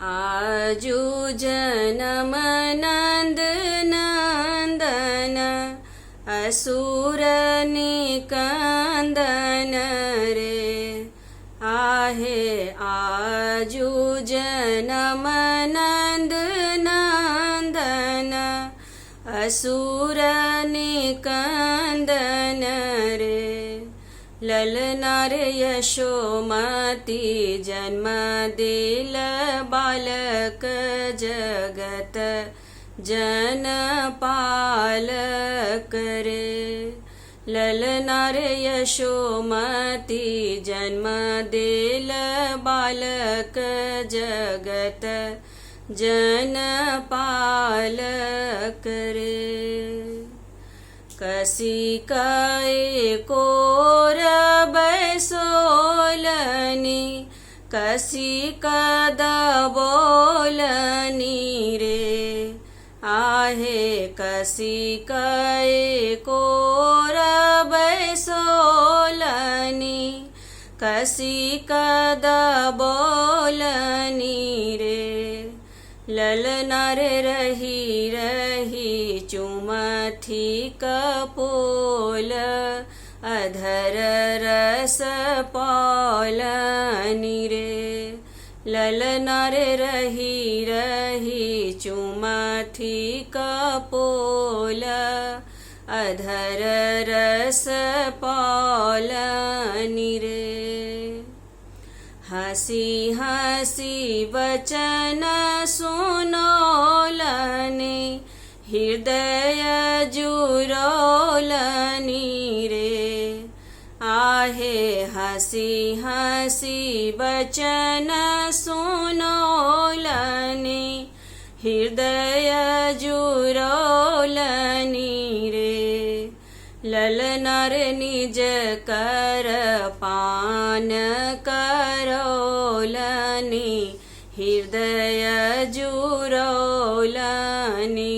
आजु जन्म नंद नंदन असुर निकंदन रे। आहे आजु जन्म नंद नंदन असुर निकंदन रे। ललना रे यशोमती जन्म दिल बालक जगत जन पालक रे। ललना रे यशोमती जन्म दिल बालक जगत जन पालक रे। कसी कए कोर बैसोलनी कसी कद बोलनी रे। आहे कसी कए कोर बैसोलनी कसी कद बोलनी रे। ललना रे रही रही चुमथी कपोल अधर रस पौलनी रे। ललना रे रही रही चुमथी कपोल अधर रस पौलनी रे। हसी हसी वचन सुनोलनी हृदय जुरोलनी रे। आहे हसी हसी वचन सुनोलनी हृदय जुरोलनी रे। ललना रे निज कर पान करोलनी हृदय जुरोलनी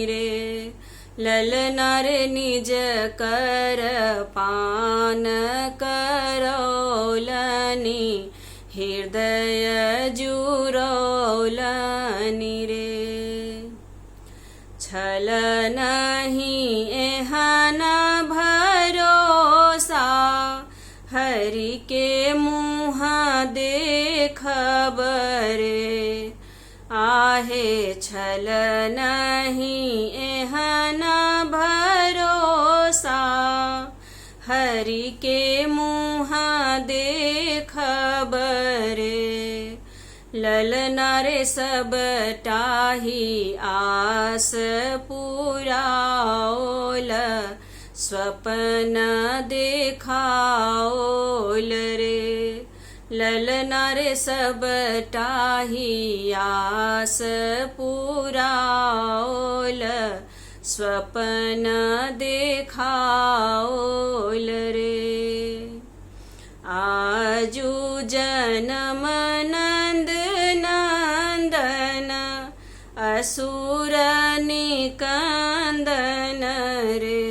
रे। ललना रे निज कर पान करोलनी हृदय जुरोलनी रे। छल नहीं एहन भरोसा हरि के मुँह देखब रे। आहे छल नहीं एहन भरोसा हरि के मुँह देखब रे। ललना रे सब टाही आस पुराओल स्वप्न देखाओल रे। ललना रे सब टाही आस पुराओल स्वप्न देखाओल रे। आजु जन्म नंद नंदन असुर निकंदन रे।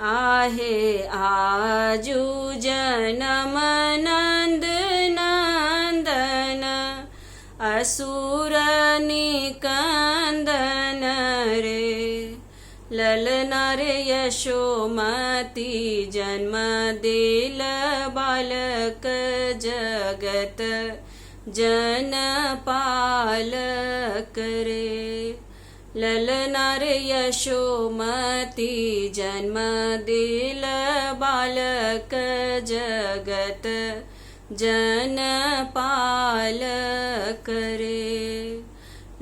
आहे आजु जन्म नंद नंदन असुर निकंदन रे। ललना रे यशोमती जन्म दिल बालक जगत जन पालक रे। ललना रे यशोमती जन्म दिल बालक जगत जन पालक रे।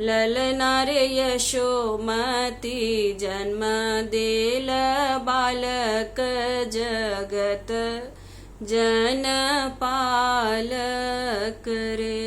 ललना रे यशोमती जन्म दिल बालक जगत जन पालक रे।